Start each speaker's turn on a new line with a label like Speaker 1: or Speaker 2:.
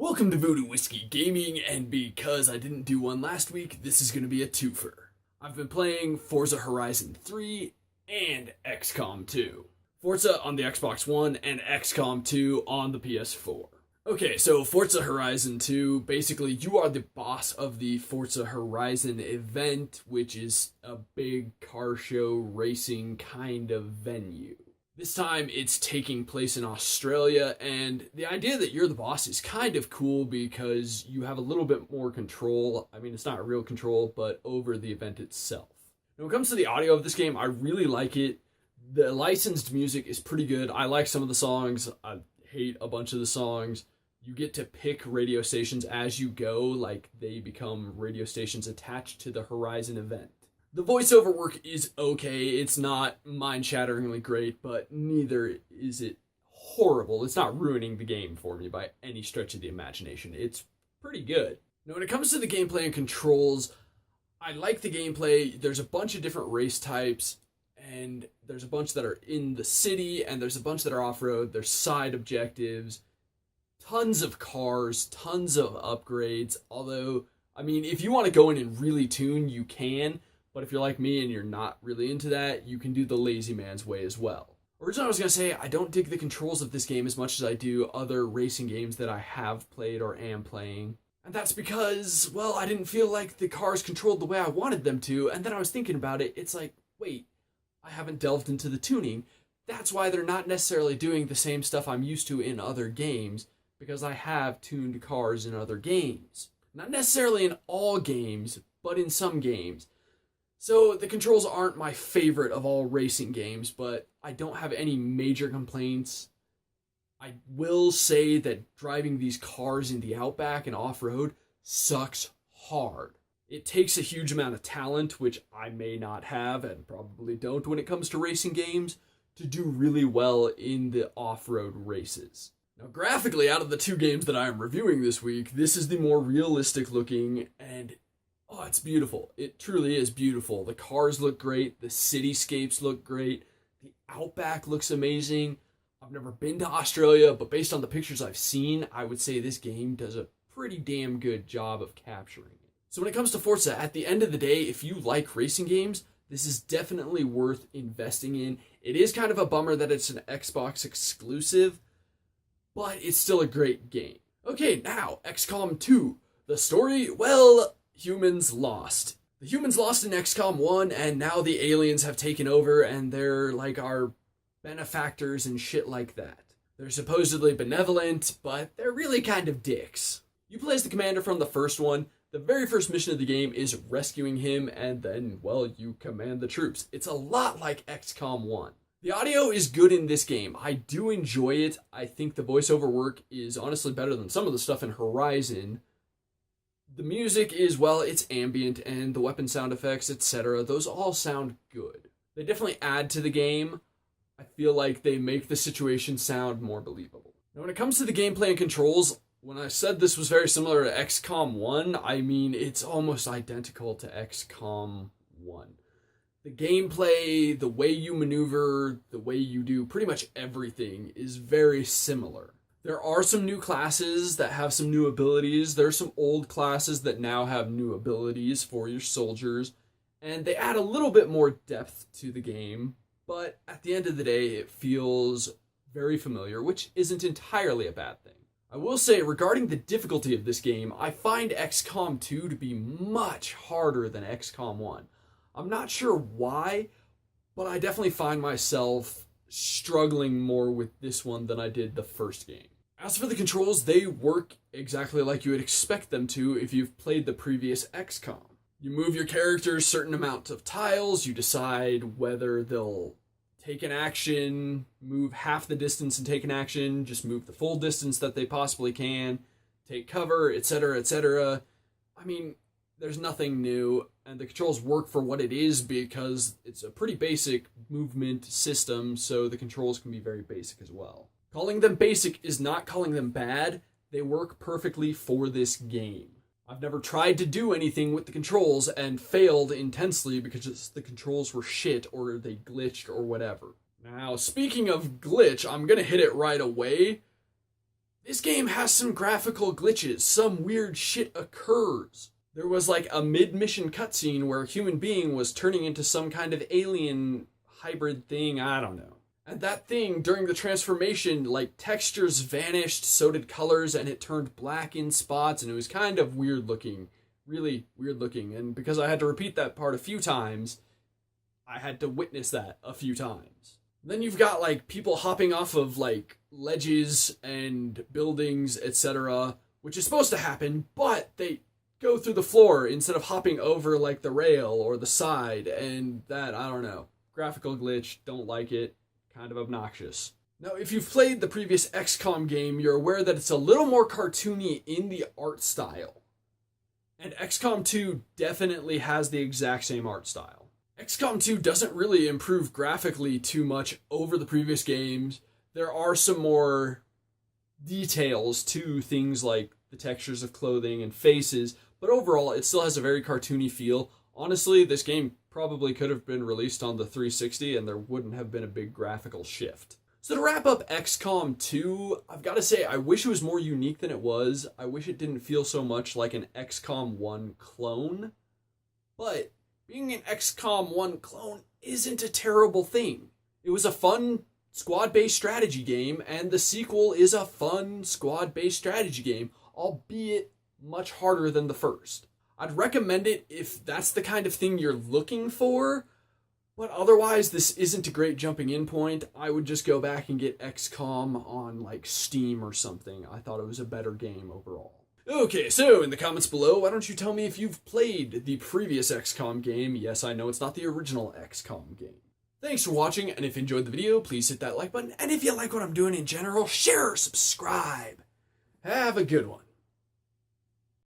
Speaker 1: Welcome to Voodoo Whiskey Gaming, and because I didn't do one last week, this is going to be a twofer. I've been playing Forza Horizon 3 and XCOM 2. Forza on the Xbox One and XCOM 2 on the PS4. Okay, so Forza Horizon 2, basically you are the boss of the Forza Horizon event, which is a big car show racing kind of venue. This time it's taking place in Australia, and the idea that you're the boss is kind of cool because you have a little bit more control. I mean, it's not real control, but over the event itself. Now, when it comes to the audio of this game, I really like it. The licensed music is pretty good. I like some of the songs. I hate a bunch of the songs. You get to pick radio stations as you go, like they become radio stations attached to the Horizon event. The voiceover work is okay. It's not mind-shatteringly great, but neither is it horrible. It's not ruining the game for me by any stretch of the imagination. It's pretty good. Now, when it comes to the gameplay and controls, I like the gameplay. There's a bunch of different race types, and there's a bunch that are in the city, and there's a bunch that are off-road. There's side objectives, tons of cars, tons of upgrades. Although, I mean, if you want to go in and really tune, you can. But if you're like me and you're not really into that, you can do the lazy man's way as well. Originally, I was going to say, I don't dig the controls of this game as much as I do other racing games that I have played or am playing. And that's because, well, I didn't feel like the cars controlled the way I wanted them to. And then I was thinking about it, it's like, wait, I haven't delved into the tuning. That's why they're not necessarily doing the same stuff I'm used to in other games, because I have tuned cars in other games. Not necessarily in all games, but in some games. So the controls aren't my favorite of all racing games, but I don't have any major complaints. I will say that driving these cars in the outback and off-road sucks hard. It takes a huge amount of talent, which I may not have and probably don't when it comes to racing games, to do really well in the off-road races. Now, graphically, out of the two games that I am reviewing this week, this is the more realistic looking, and oh, it's beautiful. It truly is beautiful. The cars look great. The cityscapes look great. The outback looks amazing. I've never been to Australia, but based on the pictures I've seen, I would say this game does a pretty damn good job of capturing it. So when it comes to Forza, at the end of the day, if you like racing games, this is definitely worth investing in. It is kind of a bummer that it's an Xbox exclusive, but it's still a great game. Okay, now, XCOM 2. The story, well, humans lost. The humans lost in XCOM 1, and now the aliens have taken over, and they're like our benefactors and shit like that. They're supposedly benevolent, but they're really kind of dicks. You play as the commander from the first one. The very first mission of the game is rescuing him, and then, well, you command the troops. It's a lot like XCOM 1. The audio is good in this game. I do enjoy it. I think the voiceover work is honestly better than some of the stuff in Horizon. The music is, well, it's ambient, and the weapon sound effects, etc., those all sound good. They definitely add to the game. I feel like they make the situation sound more believable. Now, when it comes to the gameplay and controls, when I said this was very similar to XCOM 1, I mean, it's almost identical to XCOM 1. The gameplay, the way you maneuver, the way you do pretty much everything is very similar. There are some new classes that have some new abilities. There are some old classes that now have new abilities for your soldiers. And they add a little bit more depth to the game. But at the end of the day, it feels very familiar, which isn't entirely a bad thing. I will say, regarding the difficulty of this game, I find XCOM 2 to be much harder than XCOM 1. I'm not sure why, but I definitely find myself struggling more with this one than I did the first game. As for the controls, they work exactly like you would expect them to if you've played the previous XCOM. You move your character a certain amount of tiles, you decide whether they'll take an action, move half the distance and take an action, just move the full distance that they possibly can, take cover, etc., etc. I mean, there's nothing new, and the controls work for what it is because it's a pretty basic movement system, so the controls can be very basic as well. Calling them basic is not calling them bad. They work perfectly for this game. I've never tried to do anything with the controls and failed intensely because the controls were shit or they glitched or whatever. Now, speaking of glitch, I'm gonna hit it right away. This game has some graphical glitches, some weird shit occurs. There was like a mid-mission cutscene where a human being was turning into some kind of alien hybrid thing, I don't know. And that thing, during the transformation, like textures vanished, so did colors, and it turned black in spots, and it was kind of weird looking. Really weird looking. And because I had to repeat that part a few times, I had to witness that a few times. Then you've got like people hopping off of like ledges and buildings, etc., which is supposed to happen, but they go through the floor instead of hopping over like the rail or the side, and that, I don't know. Graphical glitch, don't like it, kind of obnoxious. Now, if you've played the previous XCOM game, you're aware that it's a little more cartoony in the art style. And XCOM 2 definitely has the exact same art style. XCOM 2 doesn't really improve graphically too much over the previous games. There are some more details to things like the textures of clothing and faces, but overall it still has a very cartoony feel. Honestly, this game probably could have been released on the 360 and there wouldn't have been a big graphical shift. So to wrap up XCOM 2, I've got to say I wish it was more unique than it was. I wish it didn't feel so much like an XCOM 1 clone. But being an XCOM 1 clone isn't a terrible thing. It was a fun squad-based strategy game, and the sequel is a fun squad-based strategy game, albeit much harder than the first. I'd recommend it if that's the kind of thing you're looking for, but otherwise this isn't a great jumping in point. I would just go back and get XCOM on like Steam or something. I thought it was a better game overall. Okay, so in the comments below, why don't you tell me if you've played the previous XCOM game? Yes, I know it's not the original XCOM game. Thanks for watching, and if you enjoyed the video, please hit that like button. And if you like what I'm doing in general, share or subscribe. Have a good one.